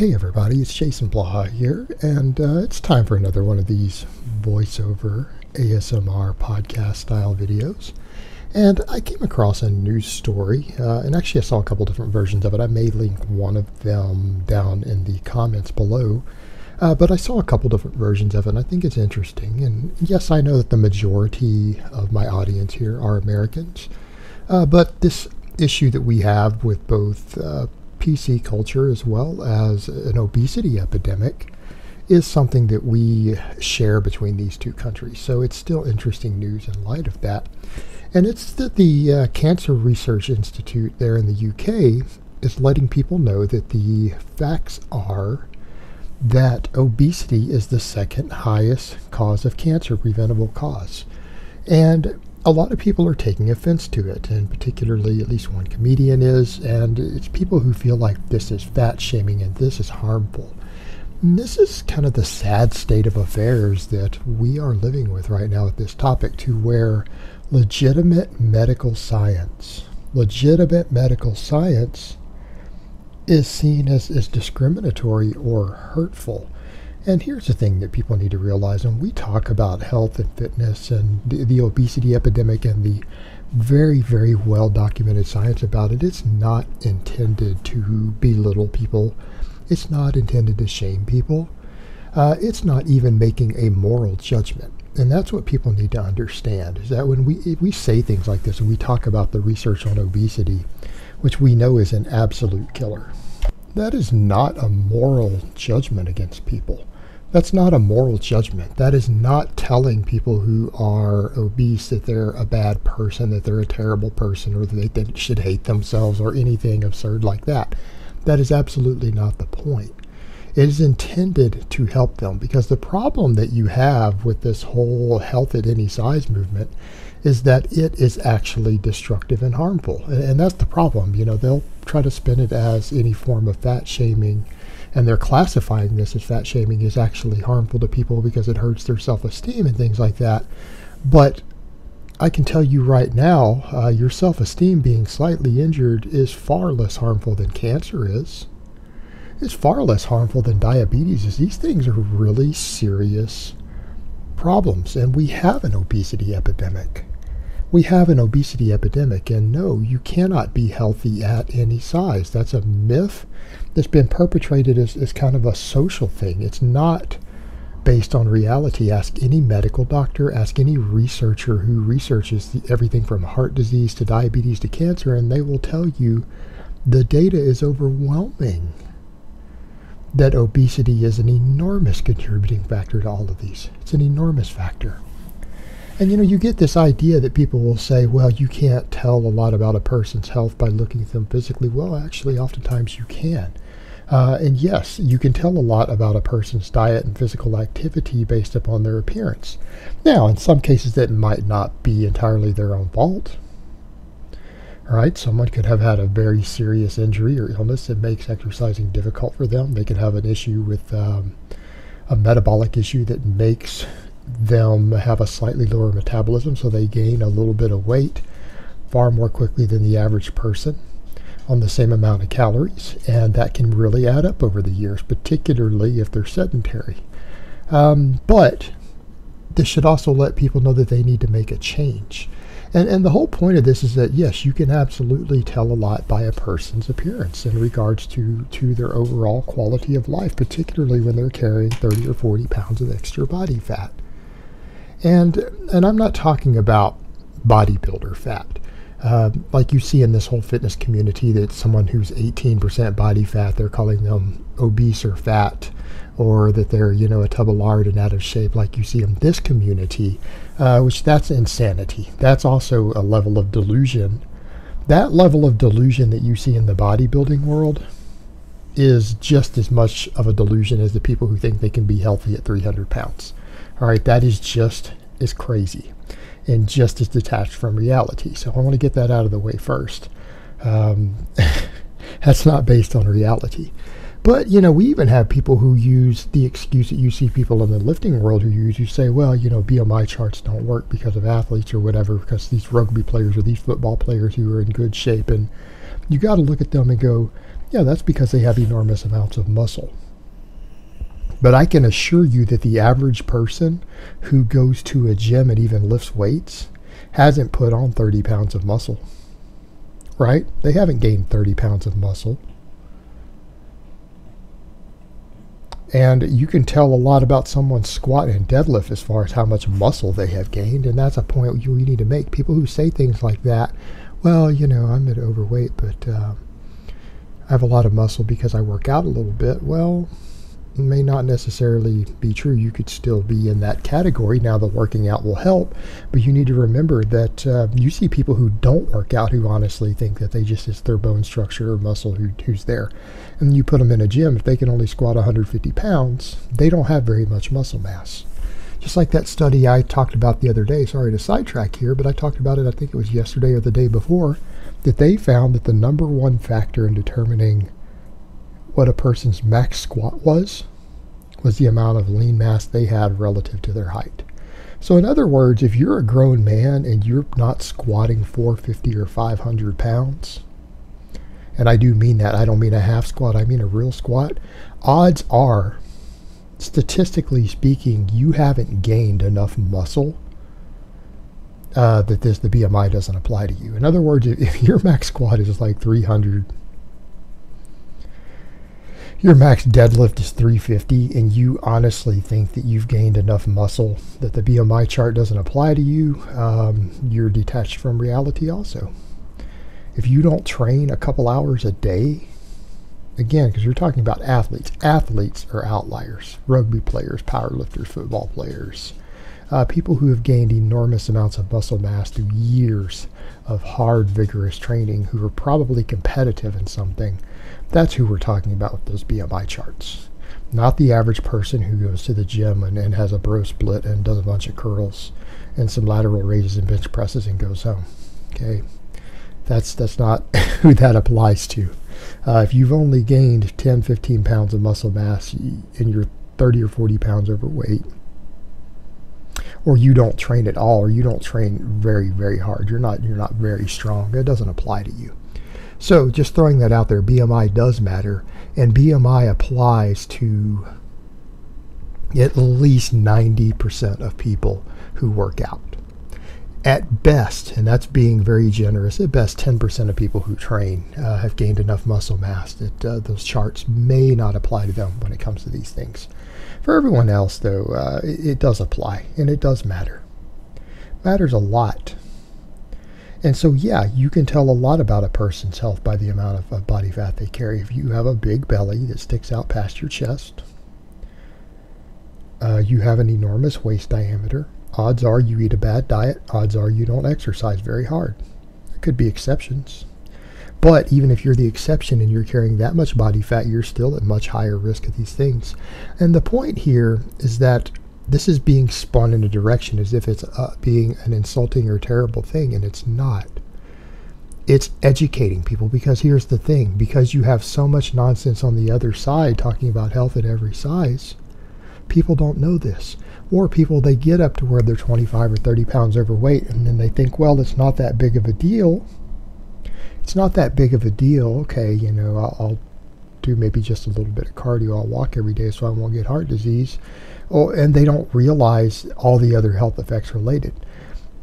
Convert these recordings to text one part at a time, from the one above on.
Hey everybody, it's Jason Blaha here, and it's time for another one of these voiceover ASMR podcast style videos. And I came across a news story, and actually I saw a couple different versions of it. I may link one of them down in the comments below, but I saw a couple different versions of it, and I think it's interesting. And yes, I know that the majority of my audience here are Americans, but this issue that we have with both PC culture as well as an obesity epidemic is something that we share between these two countries. So it's still interesting news in light of that. And it's that the Cancer Research Institute there in the UK is letting people know that the facts are that obesity is the second highest cause of cancer, preventable cause. And a lot of people are taking offense to it, and particularly at least one comedian is, and it's people who feel like this is fat shaming and this is harmful. And this is kind of the sad state of affairs that we are living with right now with this topic, to where legitimate medical science is seen as discriminatory or hurtful. And here's the thing that people need to realize when we talk about health and fitness and the obesity epidemic and the very, very well documented science about it, it's not intended to belittle people. It's not intended to shame people. It's not even making a moral judgment. And that's what people need to understand, is that when we say things like this and we talk about the research on obesity, which we know is an absolute killer, that is not a moral judgment against people. That's not a moral judgment. That is not telling people who are obese that they're a bad person, that they're a terrible person, or that they should hate themselves, or anything absurd like that. That is absolutely not the point. It is intended to help them, because the problem that you have with this whole health at any size movement is that it is actually destructive and harmful. And that's the problem. You know, they'll try to spin it as any form of fat shaming, and they're classifying this as fat shaming is actually harmful to people because it hurts their self-esteem and things like that. But I can tell you right now, your self-esteem being slightly injured is far less harmful than cancer is. It's far less harmful than diabetes is. These things are really serious problems, and we have an obesity epidemic. We have an obesity epidemic, and no, you cannot be healthy at any size. That's a myth that's been perpetrated as kind of a social thing. It's not based on reality. Ask any medical doctor, ask any researcher who researches everything from heart disease to diabetes to cancer, and they will tell you the data is overwhelming that obesity is an enormous contributing factor to all of these. It's an enormous factor. And you know, you get this idea that people will say, well, you can't tell a lot about a person's health by looking at them physically. Well, actually, oftentimes you can. And yes, you can tell a lot about a person's diet and physical activity based upon their appearance. Now, in some cases, that might not be entirely their own fault. All right, someone could have had a very serious injury or illness that makes exercising difficult for them. They could have an issue with a metabolic issue that makes them have a slightly lower metabolism, so they gain a little bit of weight far more quickly than the average person on the same amount of calories, and that can really add up over the years, particularly if they're sedentary. But this should also let people know that they need to make a change. And the whole point of this is that, yes, you can absolutely tell a lot by a person's appearance in regards to their overall quality of life, particularly when they're carrying 30 or 40 pounds of extra body fat. And I'm not talking about bodybuilder fat. Like you see in this whole fitness community, that someone who's 18% body fat, they're calling them obese or fat, or that they're, you know, a tub of lard and out of shape, like you see in this community, which that's insanity. That's also a level of delusion. That level of delusion that you see in the bodybuilding world is just as much of a delusion as the people who think they can be healthy at 300 pounds. All right, that is just as crazy and just as detached from reality. So I want to get that out of the way first. That's not based on reality. But, you know, we even have people who use the excuse that you see people in the lifting world who use, you say, well, you know, BMI charts don't work because of athletes or whatever, because these rugby players or these football players who are in good shape. And you got to look at them and go, Yeah, that's because they have enormous amounts of muscle. But I can assure you that the average person who goes to a gym and even lifts weights hasn't put on 30 pounds of muscle, right? They haven't gained 30 pounds of muscle. And you can tell a lot about someone's squat and deadlift as far as how much muscle they have gained, and that's a point you need to make. People who say things like that, well, you know, I'm at overweight, but I have a lot of muscle because I work out a little bit. Well, it may not necessarily be true. You could still be in that category. Now, the working out will help, but you need to remember that you see people who don't work out who honestly think that it's their bone structure or muscle who's there. And you put them in a gym, if they can only squat 150 pounds, they don't have very much muscle mass. Just like that study I talked about the other day, sorry to sidetrack here, but I talked about it, I think it was yesterday or the day before, that they found that the number one factor in determining what a person's max squat was the amount of lean mass they had relative to their height. So in other words, if you're a grown man and you're not squatting 450 or 500 pounds, and I do mean that, I don't mean a half squat, I mean a real squat, odds are, statistically speaking, you haven't gained enough muscle that the BMI doesn't apply to you. In other words, if your max squat is like 300, your max deadlift is 350, and you honestly think that you've gained enough muscle that the BMI chart doesn't apply to you, you're detached from reality also. If you don't train a couple hours a day, again, because you're talking about athletes. Athletes are outliers. Rugby players, powerlifters, football players. People who have gained enormous amounts of muscle mass through years of hard, vigorous training, who are probably competitive in something. That's who we're talking about with those BMI charts. Not the average person who goes to the gym and has a bro split and does a bunch of curls and some lateral raises and bench presses and goes home. Okay? That's not who that applies to. If you've only gained 10, 15 pounds of muscle mass and you're 30 or 40 pounds overweight, or you don't train at all, or you don't train very, very hard, you're not very strong, it doesn't apply to you. So just throwing that out there, BMI does matter, and BMI applies to at least 90% of people who work out. At best, and that's being very generous, at best 10% of people who train have gained enough muscle mass that those charts may not apply to them when it comes to these things. For everyone else, though, it does apply, and it does matter. Matters a lot. And so, yeah, you can tell a lot about a person's health by the amount of body fat they carry. If you have a big belly that sticks out past your chest, you have an enormous waist diameter, odds are you eat a bad diet, odds are you don't exercise very hard. There could be exceptions. But even if you're the exception and you're carrying that much body fat, you're still at much higher risk of these things. And the point here is that this is being spun in a direction as if it's being an insulting or terrible thing, and it's not. It's educating people, because here's the thing. Because you have so much nonsense on the other side talking about health at every size, people don't know this. Or people, they get up to where they're 25 or 30 pounds overweight, and then they think, well, it's not that big of a deal. It's not that big of a deal. Okay, you know, I'll do maybe just a little bit of cardio. I'll walk every day so I won't get heart disease. Oh, and they don't realize all the other health effects related.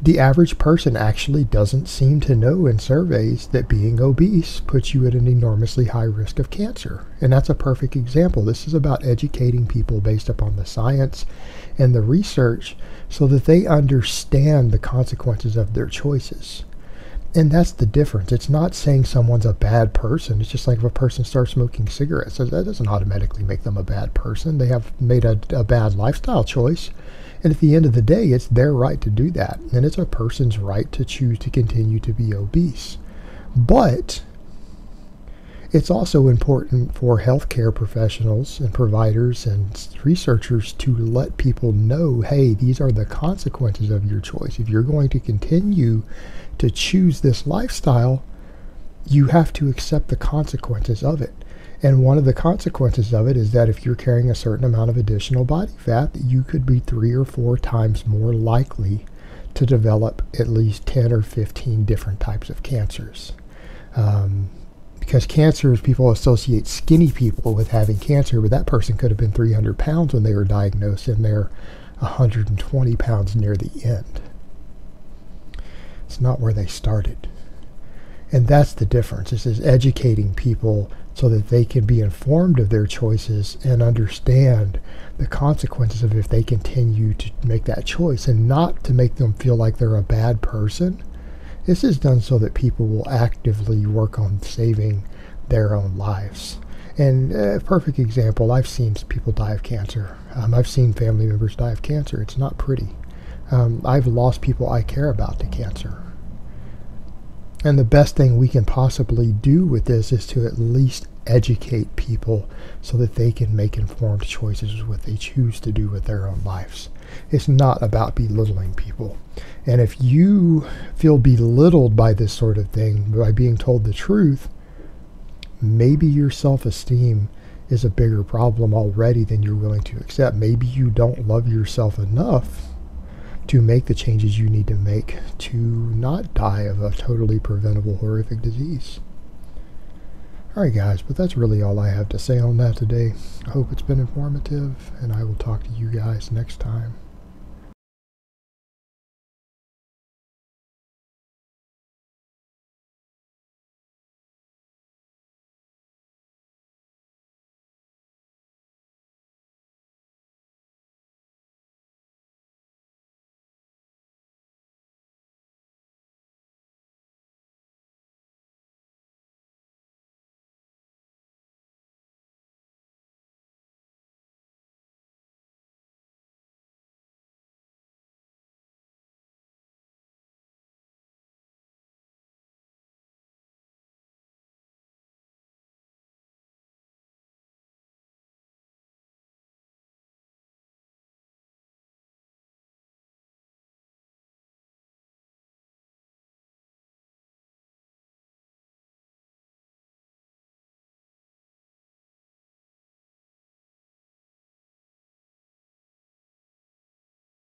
The average person actually doesn't seem to know in surveys that being obese puts you at an enormously high risk of cancer. And that's a perfect example. This is about educating people based upon the science and the research so that they understand the consequences of their choices. And that's the difference. It's not saying someone's a bad person. It's just like if a person starts smoking cigarettes, that doesn't automatically make them a bad person. They have made a bad lifestyle choice. And at the end of the day, it's their right to do that. And it's a person's right to choose to continue to be obese. But it's also important for healthcare professionals and providers and researchers to let people know, hey, these are the consequences of your choice. If you're going to continue to choose this lifestyle, you have to accept the consequences of it. And one of the consequences of it is that if you're carrying a certain amount of additional body fat, that you could be 3 or 4 times more likely to develop at least 10 or 15 different types of cancers. because cancer, people associate skinny people with having cancer, but that person could have been 300 pounds when they were diagnosed, and they're 120 pounds near the end. It's not where they started. And that's the difference. This is educating people so that they can be informed of their choices and understand the consequences of if they continue to make that choice, and not to make them feel like they're a bad person. This is done so that people will actively work on saving their own lives. And a perfect example, I've seen people die of cancer. I've seen family members die of cancer. It's not pretty. I've lost people I care about to cancer. And the best thing we can possibly do with this is to at least educate people so that they can make informed choices with what they choose to do with their own lives. It's not about belittling people. And if you feel belittled by this sort of thing, by being told the truth, maybe your self-esteem is a bigger problem already than you're willing to accept. Maybe you don't love yourself enough to make the changes you need to make to not die of a totally preventable, horrific disease. Alright guys, but that's really all I have to say on that today. I hope it's been informative, and I will talk to you guys next time.